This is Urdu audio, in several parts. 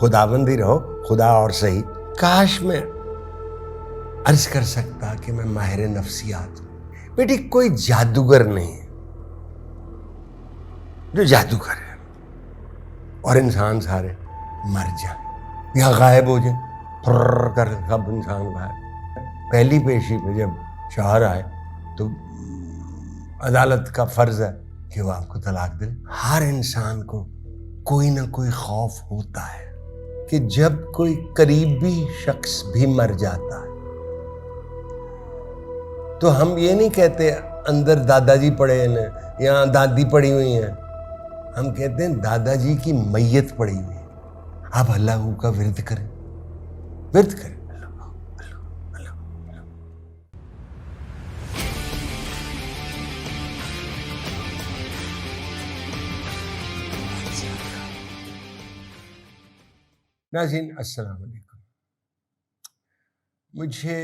خداوندی رہو، خدا اور صحیح. کاش میں عرض کر سکتا کہ میں ماہر نفسیات ہوں. بیٹی کوئی جادوگر نہیں ہے جو جادوگر ہے اور انسان سارے مر جائیں یا غائب ہو جائیں، پھر کر سب انسان غائب. پہلی پیشی پہ جب شوہر آئے تو عدالت کا فرض ہے کہ وہ آپ کو طلاق دے. ہر انسان کو کوئی نہ کوئی خوف ہوتا ہے کہ جب کوئی قریبی شخص بھی مر جاتا ہے تو ہم یہ نہیں کہتے اندر دادا جی پڑے ہیں یا دادی پڑی ہوئی ہیں، ہم کہتے ہیں دادا جی کی میت پڑی ہوئی ہے. آپ اللہ کا ورد کریں، ورد کریں. ناظرین السلام علیکم. مجھے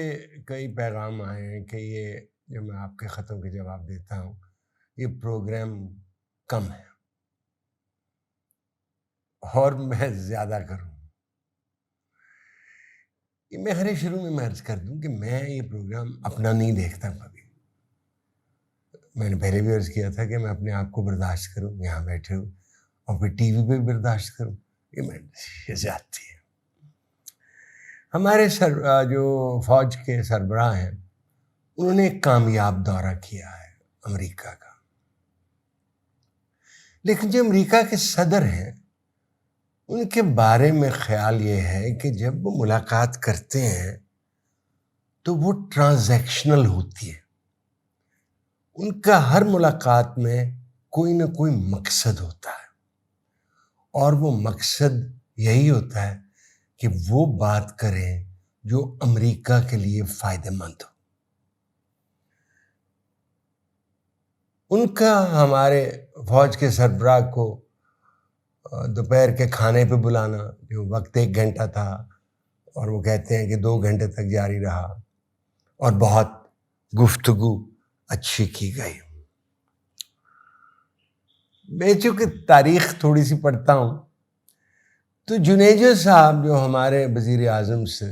کئی پیغام آئے ہیں کہ یہ جو میں آپ کے خطوں کے جواب دیتا ہوں یہ پروگرام کم ہے اور میں زیادہ کروں. میں ہر شروع میں عرض کر دوں کہ میں یہ پروگرام اپنا نہیں دیکھتا کبھی. میں نے پہلے بھی عرض کیا تھا کہ میں اپنے آپ کو برداشت کروں، یہاں بیٹھے ہوں اور پھر ٹی وی پہ بھی برداشت کروں، یہ زیادتی ہے. ہمارے جو فوج کے سربراہ ہیں انہوں نے ایک کامیاب دورہ کیا ہے امریکہ کا، لیکن جو امریکہ کے صدر ہیں ان کے بارے میں خیال یہ ہے کہ جب وہ ملاقات کرتے ہیں تو وہ ٹرانزیکشنل ہوتی ہے. ان کا ہر ملاقات میں کوئی نہ کوئی مقصد ہوتا ہے اور وہ مقصد یہی ہوتا ہے کہ وہ بات کریں جو امریکہ کے لیے فائدہ مند ہو. ان کا ہمارے فوج کے سربراہ کو دوپہر کے کھانے پہ بلانا جو وقت 1 گھنٹہ تھا اور وہ کہتے ہیں کہ 2 گھنٹے تک جاری رہا اور بہت گفتگو اچھی کی گئی. میں چونکہ تاریخ تھوڑی سی پڑھتا ہوں تو جنیجو صاحب جو ہمارے وزیر اعظم سے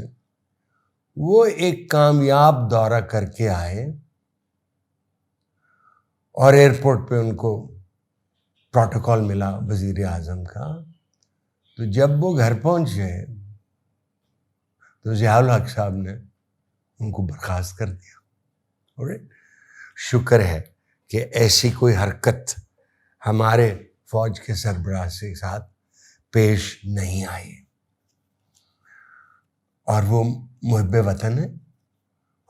وہ ایک کامیاب دورہ کر کے آئے اور ایئرپورٹ پہ ان کو پروٹوکول ملا وزیر اعظم کا. تو جب وہ گھر پہنچے تو ضیاء الحق صاحب نے ان کو برخاست کر دیا. اور شکر ہے کہ ایسی کوئی حرکت ہمارے فوج کے سربراہ کے ساتھ پیش نہیں آئی اور وہ محب وطن ہیں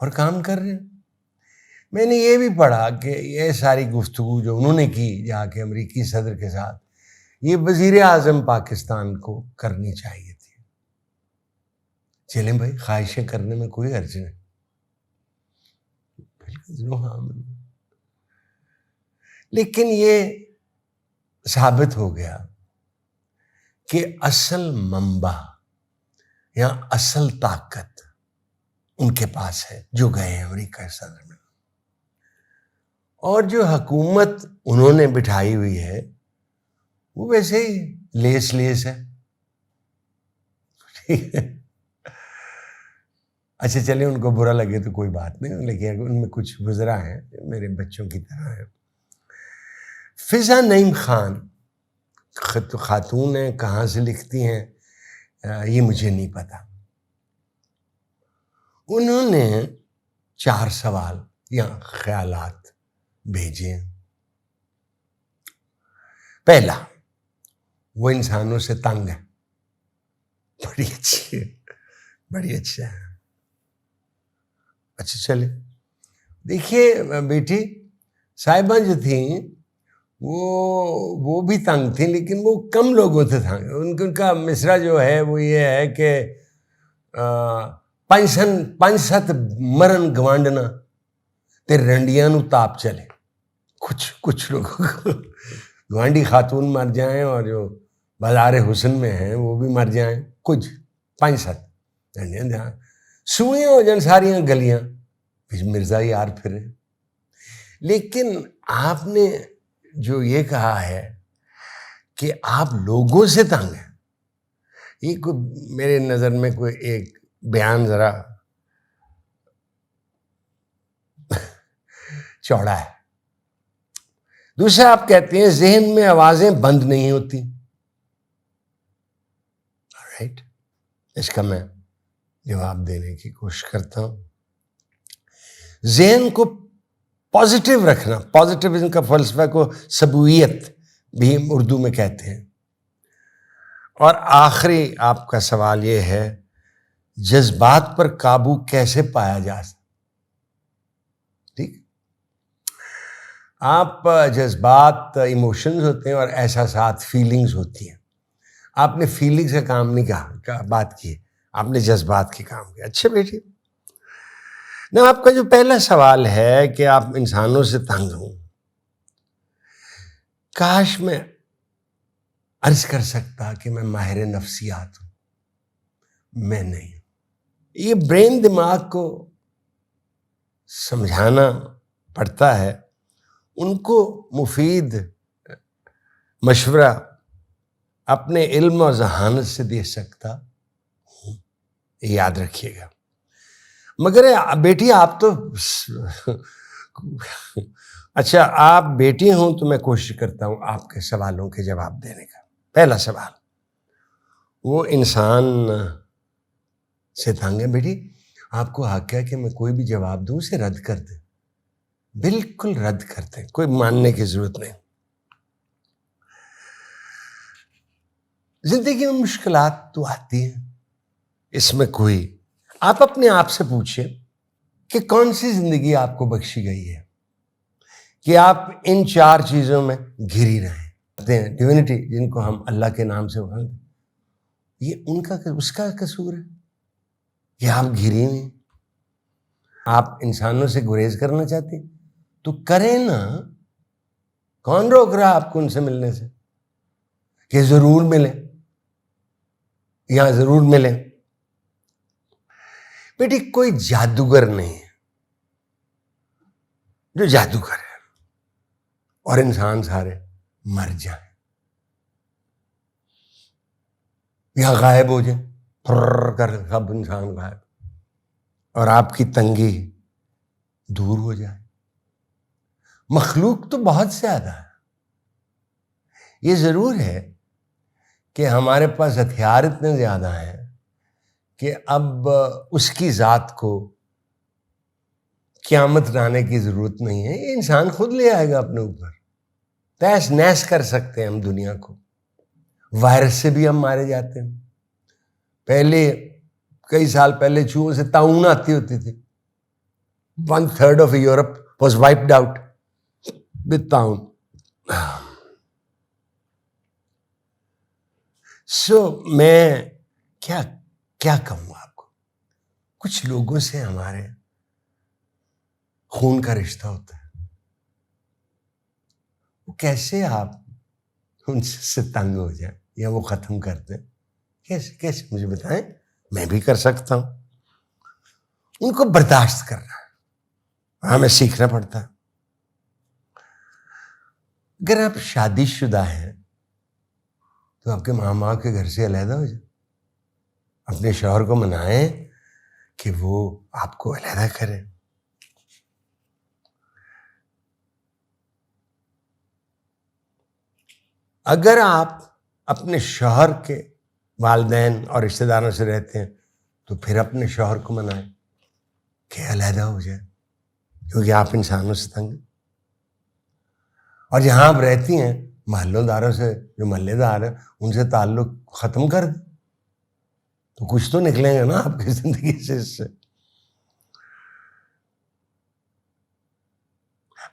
اور کام کر رہے ہیں. میں نے یہ بھی پڑھا کہ یہ ساری گفتگو جو انہوں نے کی جا کے امریکی صدر کے ساتھ یہ وزیر اعظم پاکستان کو کرنی چاہیے تھی. چلیں بھائی، خواہشیں کرنے میں کوئی حرج نہیں. لیکن یہ ثابت ہو گیا کہ اصل منبع یا اصل طاقت ان کے پاس ہے جو گئے ہیں امریکہ صدر میں، اور جو حکومت انہوں نے بٹھائی ہوئی ہے وہ ویسے ہی لیس ہے. اچھا چلے ان کو برا لگے تو کوئی بات نہیں، لیکن ان میں کچھ وزراء ہیں میرے بچوں کی طرح ہیں. فضا نعیم خان خاتون ہیں، کہاں سے لکھتی ہیں یہ مجھے نہیں پتا. انہوں نے 4 سوال یا خیالات بھیجے. پہلا، وہ انسانوں سے تنگ ہے. بڑی اچھی ہے، بڑی اچھا ہے. اچھا چلے دیکھیے بیٹی، صاحبہ جو تھیں وہ بھی تنگ تھیں لیکن وہ کم لوگوں سے تنگ. ان کا مصرع جو ہے وہ یہ ہے کہ 5-7 مرن گوانڈنا تے رنڈیاں نو تاپ چلے. کچھ لوگوں کو گوانڈی خاتون مر جائیں اور جو بازار حسن میں ہیں وہ بھی مر جائیں، کچھ 5-7 رنڈیاں سوئیاں ہو جائیں ساریاں گلیاں، مرزا یار پھرے. لیکن آپ نے جو یہ کہا ہے کہ آپ لوگوں سے تنگ ہیں، یہ کوئی میرے نظر میں کوئی ایک بیان ذرا چوڑا ہے. دوسرا آپ کہتے ہیں ذہن میں آوازیں بند نہیں ہوتی. رائٹ, اس کا میں جواب دینے کی کوشش کرتا ہوں. ذہن کو پازیٹیو رکھنا, پازیٹیوزم کا فلسفہ کو سبویت بھی اردو میں کہتے ہیں. اور آخری آپ کا سوال یہ ہے جذبات پر قابو کیسے پایا جا سکتا. ٹھیک, آپ جذبات ایموشنز ہوتے ہیں اور احساسات فیلنگز ہوتی ہیں. آپ نے فیلنگز کا کام نہیں کہا, بات کی, آپ نے جذبات کے کام کیا. اچھا بیٹی, نا آپ کا جو پہلا سوال ہے کہ آپ انسانوں سے تنگ ہوں, کاش میں عرض کر سکتا کہ میں ماہر نفسیات ہوں. میں نہیں. یہ برین دماغ کو سمجھانا پڑتا ہے, ان کو مفید مشورہ اپنے علم اور ذہانت سے دے سکتا ہوں, یاد رکھیے گا. مگر بیٹی آپ تو اچھا آپ بیٹی ہوں تو میں کوشش کرتا ہوں آپ کے سوالوں کے جواب دینے کا. پہلا سوال, وہ انسان سے تنگ ہے. بیٹی آپ کو حق ہے کہ میں کوئی بھی جواب دوں اسے رد کر دیں, بالکل رد کر دیں, کوئی ماننے کی ضرورت نہیں. زندگی میں مشکلات تو آتی ہیں, اس میں کوئی, آپ اپنے آپ سے پوچھیں کہ کون سی زندگی آپ کو بخشی گئی ہے کہ آپ ان 4 چیزوں میں گھری رہیں. ڈیوینٹی جن کو ہم اللہ کے نام سے بولتے ہیں, یہ ان کا اس کا قصور ہے کہ آپ گھری ہوئی. آپ انسانوں سے گریز کرنا چاہتے ہیں تو کریں نا, کون روک رہا آپ کو ان سے ملنے سے کہ ضرور ملیں یا ضرور ملیں. بیٹی کوئی جادوگر نہیں ہے جو جادو کرے اور انسان سارے مر جائیں یا غائب ہو جائیں, پھر کر سب انسان غائب اور آپ کی تنگی دور ہو جائے. مخلوق تو بہت زیادہ ہے. یہ ضرور ہے کہ ہمارے پاس ہتھیار اتنے زیادہ ہیں کہ اب اس کی ذات کو قیامت لانے کی ضرورت نہیں ہے, یہ انسان خود لے آئے گا اپنے اوپر. تیش نیش کر سکتے ہیں ہم دنیا کو. وائرس سے بھی ہم مارے جاتے ہیں. پہلے کئی سال پہلے چوہوں سے طاعون آتی ہوتی تھی. 1/3 of Europe was wiped out with طاعون. سو میں کیا کہوں آپ کو, کچھ لوگوں سے ہمارے خون کا رشتہ ہوتا ہے, وہ کیسے آپ ان سے تنگ ہو جائیں یا وہ ختم کر دیں, کیسے مجھے بتائیں, میں بھی کر سکتا ہوں. ان کو برداشت کرنا ہمیں سیکھنا پڑتا ہے. اگر آپ شادی شدہ ہیں تو آپ کے ماں کے گھر سے علیحدہ ہو جائیں, اپنے شوہر کو منائیں کہ وہ آپ کو علیحدہ کریں. اگر آپ اپنے شوہر کے والدین اور رشتہ داروں سے رہتے ہیں تو پھر اپنے شوہر کو منائیں کہ علیحدہ ہو جائے, کیونکہ آپ انسانوں سے تنگ ہیں. اور جہاں آپ رہتی ہیں محلوں داروں سے, جو محلے دار ہیں ان سے تعلق ختم کر دیں, تو کچھ تو نکلیں گے نا آپ کی زندگی سے. اس سے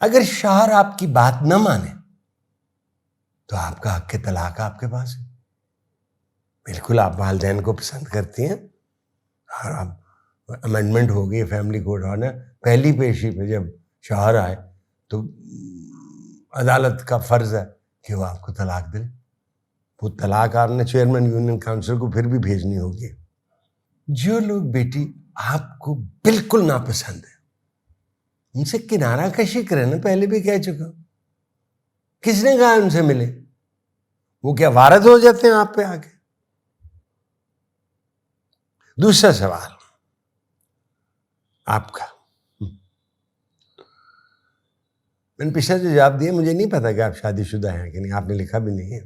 اگر شوہر آپ کی بات نہ مانے تو آپ کا حق طلاق آپ کے پاس ہے. بالکل آپ والدین کو پسند کرتی ہیں اور اب امینڈمنٹ ہو گئی فیملی کوڈ آنا, پہلی پیشی پہ جب شوہر آئے تو عدالت کا فرض ہے کہ وہ آپ کو طلاق دے. وہ طلاق آپ نے چیئرمین یونین کاؤنسل کو پھر بھی بھیجنی ہوگی. جو لوگ بیٹی آپ کو بالکل ناپسند ہیں ان سے کنارہ کشی کریں نا, پہلے بھی کہہ چکا. کس نے کہا ان سے ملے؟ وہ کیا وارد ہو جاتے ہیں آپ پہ آ کے؟ دوسرا سوال آپ کا، میں نے پچھلے جو جواب دیے مجھے نہیں پتا کہ آپ شادی شدہ ہیں کہ نہیں، آپ نے لکھا بھی نہیں ہے.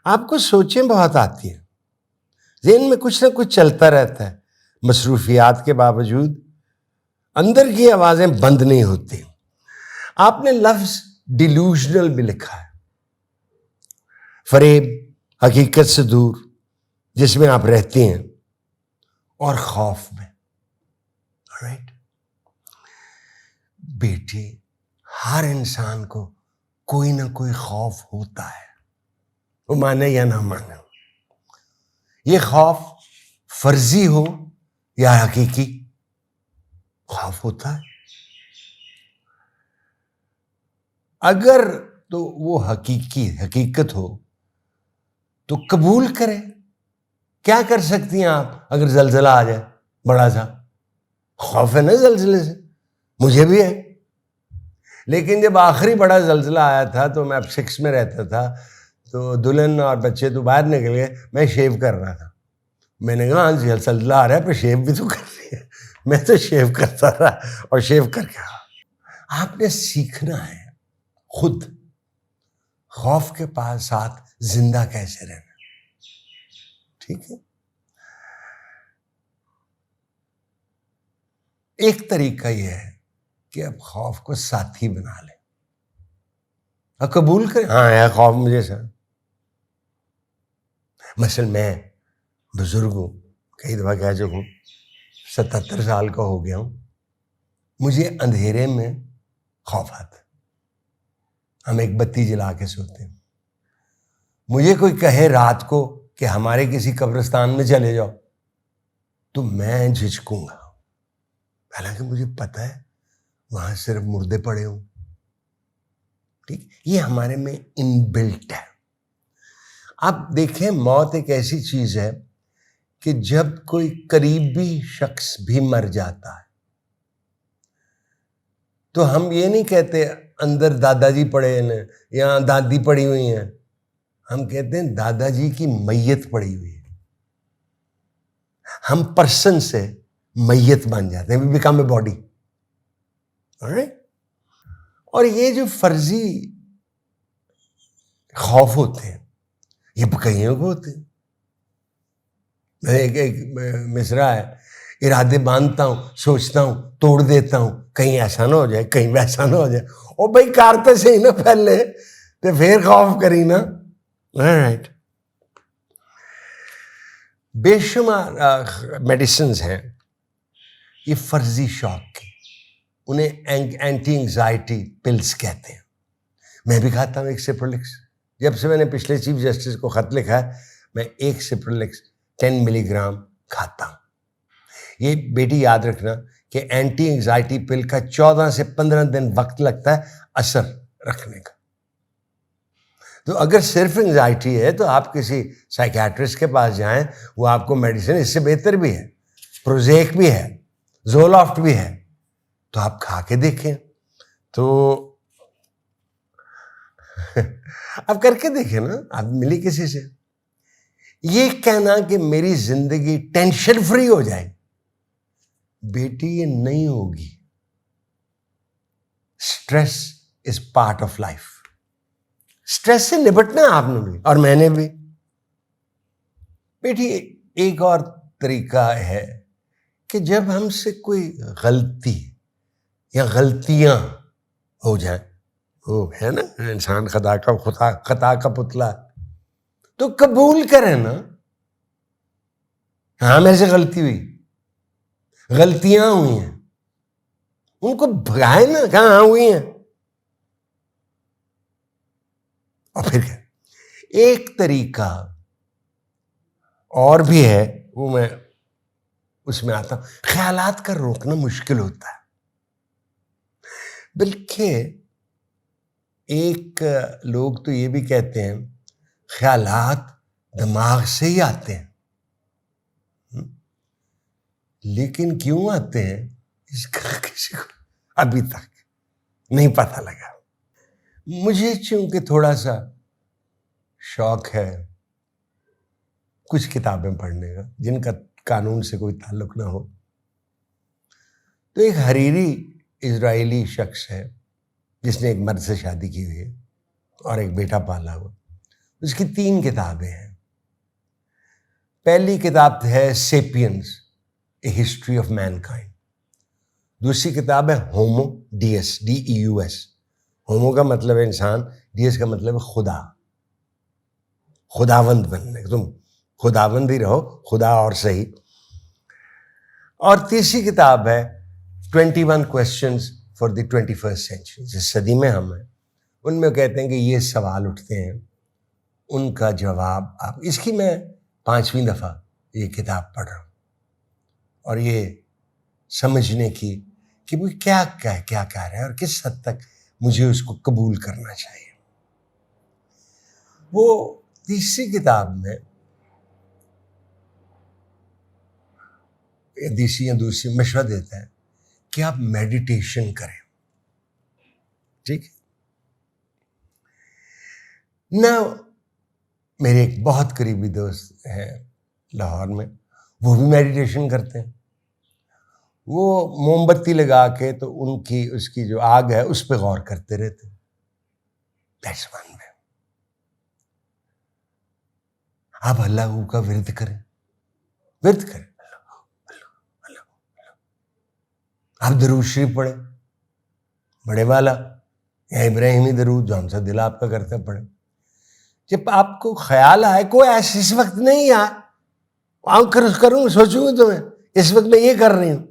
آپ کو سوچیں بہت آتی ہیں، ذہن میں کچھ نہ کچھ چلتا رہتا ہے، مصروفیات کے باوجود اندر کی آوازیں بند نہیں ہوتی. آپ نے لفظ ڈیلوژنل بھی لکھا ہے، فریب، حقیقت سے دور جس میں آپ رہتی ہیں، اور خوف میں. رائٹ بیٹی، ہر انسان کو کوئی نہ کوئی خوف ہوتا ہے، وہ مانے یا نہ مانے. یہ خوف فرضی ہو یا حقیقی، خوف ہوتا ہے. اگر تو وہ حقیقت ہو تو قبول کریں. کیا کر سکتی ہیں آپ اگر زلزلہ آ جائے بڑا سا؟ خوف ہے نا زلزلے سے، مجھے بھی ہے. لیکن جب آخری بڑا زلزلہ آیا تھا تو میں اب 6 میں رہتا تھا، تو دلہن اور بچے تو باہر نکل گئے، میں شیو کر رہا تھا. میں نے کہا ہاں زلزلہ آ رہا ہے پر شیو بھی تو کر رہی ہے. میں تو شیو کرتا رہا اور شیو کر کے آپ نے سیکھنا ہے خود خوف کے ساتھ زندہ کیسے رہنا. ٹھیک ہے، ایک طریقہ یہ ہے کہ اب خوف کو ساتھی بنا لیں اور قبول کریں، ہاں ہے خوف مجھے سر. مثلا میں بزرگ ہوں، کئی دفعہ کہہ چکا ہوں، 77 سال کا ہو گیا ہوں، مجھے اندھیرے میں خوف آتا ہے. ہم ایک بتی جلا کے سوتے ہیں. مجھے کوئی کہے رات کو کہ ہمارے کسی قبرستان میں چلے جاؤ تو میں جھجکوں گا، حالانکہ مجھے پتہ ہے وہاں صرف مردے پڑے ہوں. ٹھیک، یہ ہمارے میں ان بلٹ ہے. آپ دیکھیں موت ایک ایسی چیز ہے کہ جب کوئی قریبی شخص بھی مر جاتا ہے تو ہم یہ نہیں کہتے اندر دادا جی پڑے ہیں یا دادی پڑی ہوئی ہیں، ہم کہتے ہیں دادا جی کی میت پڑی ہوئی ہے. ہم پرسن سے میت بن جاتے ہیں، we become a body. اور یہ جو فرضی خوف ہوتے ہیں یہ بقیوں کو ہوتے ہیں. ایک مصرع ہے، ارادے باندھتا ہوں، سوچتا ہوں، توڑ دیتا ہوں، کہیں ایسا نہ ہو جائے، کہیں ویسا نہ ہو جائے. او بھائی کارتے سے ہی نہ پھیلے تو پھر خوف کری نا. رائٹ، بے شمار میڈیسنز ہیں یہ فرضی شوق کی، انہیں اینٹی انگزائٹی پلز کہتے ہیں. میں بھی کھاتا ہوں ایک سپرلکس. جب سے میں نے پچھلے چیف جسٹس کو خط لکھا ہے میں ایک سپرلکس 10 ملی گرام کھاتا ہوں. یہ بیٹی یاد رکھنا کہ اینٹی انگزائٹی پل کا 14 سے 15 دن وقت لگتا ہے اثر رکھنے کا. تو اگر صرف انگزائٹی ہے تو آپ کسی سائیکیٹرسٹ کے پاس جائیں، وہ آپ کو میڈیسن اس سے بہتر بھی ہے، پروزیک بھی ہے، زولافٹ بھی ہے، تو آپ کھا کے دیکھیں. تو اب کر کے دیکھیں نا، آپ ملی کسی سے. یہ کہنا کہ میری زندگی ٹینشن فری ہو جائے، بیٹی یہ نہیں ہوگی. Stress is part of life. Stress سے نپٹنا آپ نے بھی اور میں نے بھی. بیٹی ایک اور طریقہ ہے کہ جب ہم سے کوئی غلطی یا غلطیاں ہو جائیں، وہ ہے نا انسان خطا کا پتلا، تو قبول کریں نا، ہاں میرے سے غلطی ہوئی، غلطیاں ہوئی ہیں، ان کو بھگائیں نا، کہاں ہوئی ہیں. اور پھر کیا ایک طریقہ اور بھی ہے، وہ میں اس میں آتا ہوں. خیالات کا روکنا مشکل ہوتا ہے، بلکہ ایک لوگ تو یہ بھی کہتے ہیں خیالات دماغ سے ہی آتے ہیں. لیکن کیوں آتے ہیں اس کا کسی کو ابھی تک نہیں پتہ لگا. مجھے چونکہ تھوڑا سا شوق ہے کچھ کتابیں پڑھنے کا، جن کا قانون سے کوئی تعلق نہ ہو. تو ایک حریری اسرائیلی شخص ہے جس نے ایک مرد سے شادی کی ہوئی ہے اور ایک بیٹا پالا ہوا. اس کی 3 کتابیں ہیں. پہلی کتاب ہے sapiens a history of main kind. دوسری کتاب ہے ہومو ڈیس DEUS. ہومو کا مطلب ہے انسان, ڈیس کا مطلب ہے خدا, خداوند بننے. تم خداوند ہی رہو, خدا اور صحیح. اور تیسری کتاب ہے 21 Questions for the 21st Century. جس صدی میں ہم ہیں ان میں کہتے ہیں کہ یہ سوال اٹھتے ہیں, ان کا جواب آپ. اس کی میں 5ویں دفعہ یہ کتاب پڑھ رہا ہوں اور یہ سمجھنے کی کہ وہ کیا کہہ رہا ہے اور کس حد تک مجھے اس کو قبول کرنا چاہیے. وہ تیسری کتاب میں دوسری مشورہ دیتا ہے کہ آپ میڈیٹیشن کریں. ٹھیک ہے نا. میرے ایک بہت قریبی دوست ہیں لاہور میں, وہ بھی میڈیٹیشن کرتے ہیں. وہ موم بتی لگا کے تو اس کی جو آگ ہے اس پہ غور کرتے رہتے. That's one way. آپ اللہ کا ورد کریں. آپ درود شریف پڑھیں, بڑے والا یا ابراہیمی درود جو ہم سے دل آپ کا کرتے پڑھیں. جب آپ کو خیال آئے, کوئی ایسا اس وقت نہیں کروں سوچوں گی تمہیں اس وقت میں یہ کر رہی ہوں,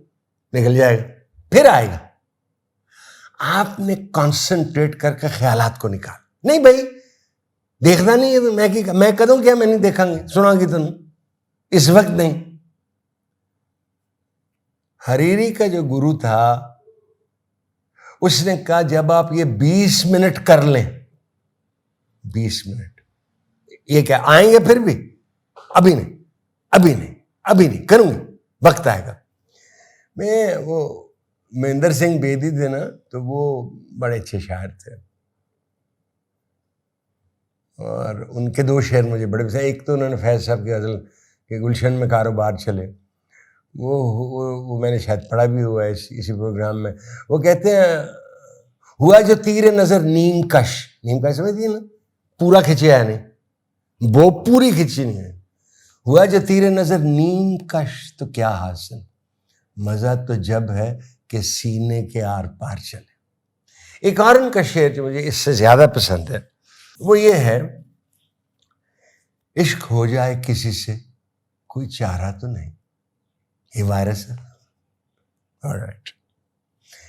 نکل جائے گا, پھر آئے گا. آپ نے کانسنٹریٹ کر کے خیالات کو نکال. نہیں بھائی دیکھنا نہیں ہے تو میں کروں کیا, میں نہیں دیکھا گی سنا گی تم, اس وقت نہیں. حریری کا جو گرو تھا اس نے کہا جب آپ یہ 20 منٹ کر لیں, 20 منٹ, یہ کیا آئیں گے پھر بھی, ابھی نہیں کروں گی, وقت آئے گا. وہ مہندر سنگھ بیدی تھے نا, تو وہ بڑے اچھے شاعر تھے اور ان کے 2 شعر مجھے بڑے پسند. ایک تو انہوں نے فیض صاحب کی غزل کہ گلشن میں کاروبار چلے, وہ میں نے شاید پڑھا بھی ہوا ہے اسی پروگرام میں. وہ کہتے ہیں ہوا جو تیر نظر نیم کش سمجھتی ہے نا, پورا کھچیا ہے نہیں, وہ پوری کھچی نہیں ہے. ہوا جو تیر نظر نیم کش تو کیا حاصل, مزہ تو جب ہے کہ سینے کے آر پار چلے. ایک اور ان کا شعر جو مجھے اس سے زیادہ پسند ہے وہ یہ ہے, عشق ہو جائے کسی سے کوئی چارہ تو نہیں. یہ وائرس ہے.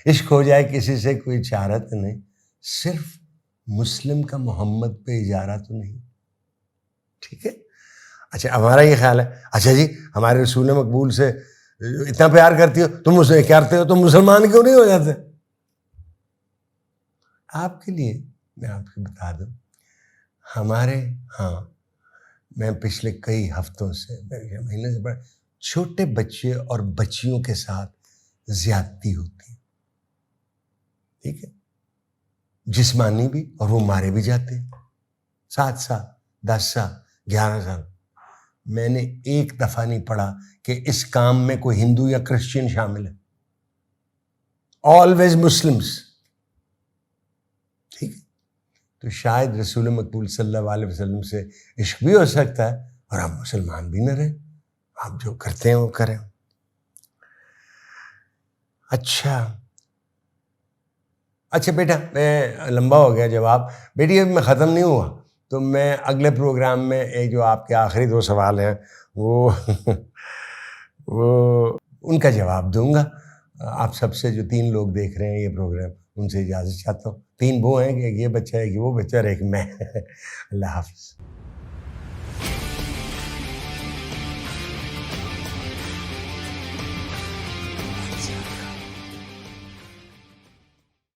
عشق ہو جائے کسی سے کوئی چارہ تو نہیں, صرف مسلم کا محمد پہ اجارہ تو نہیں. ٹھیک ہے. اچھا ہمارا یہ خیال ہے, اچھا جی ہمارے رسول مقبول سے اتنا پیار کرتی ہو, تم اسے کرتے ہو, تم مسلمان کیوں نہیں ہو جاتے؟ آپ کے لیے میں آپ کو بتا دوں, ہمارے میں پچھلے کئی ہفتوں سے مہینے سے بڑے چھوٹے بچے اور بچیوں کے ساتھ زیادتی ہوتی ہے. ٹھیک ہے, جسمانی بھی, اور وہ مارے بھی جاتے ہیں. 7 سال 10 سال 11 سال. میں نے ایک دفعہ نہیں پڑھا کہ اس کام میں کوئی ہندو یا کرسچین شامل ہے. Always Muslims. ٹھیک ہے, تو شاید رسول مقبول صلی اللہ علیہ وسلم سے عشق بھی ہو سکتا ہے اور آپ مسلمان بھی نہ رہیں, آپ جو کرتے ہیں وہ کریں. اچھا بیٹا, میں لمبا ہو گیا جواب. بیٹی ابھی میں ختم نہیں ہوا, تو میں اگلے پروگرام میں ایک جو آپ کے آخری 2 سوال ہیں وہ ان کا جواب دوں گا. آپ سب سے جو 3 لوگ دیکھ رہے ہیں یہ پروگرام, ان سے اجازت چاہتا ہوں. 3 وہ ہیں کہ ایک یہ بچہ ہے, ایک وہ بچہ اور ایک میں. اللہ حافظ.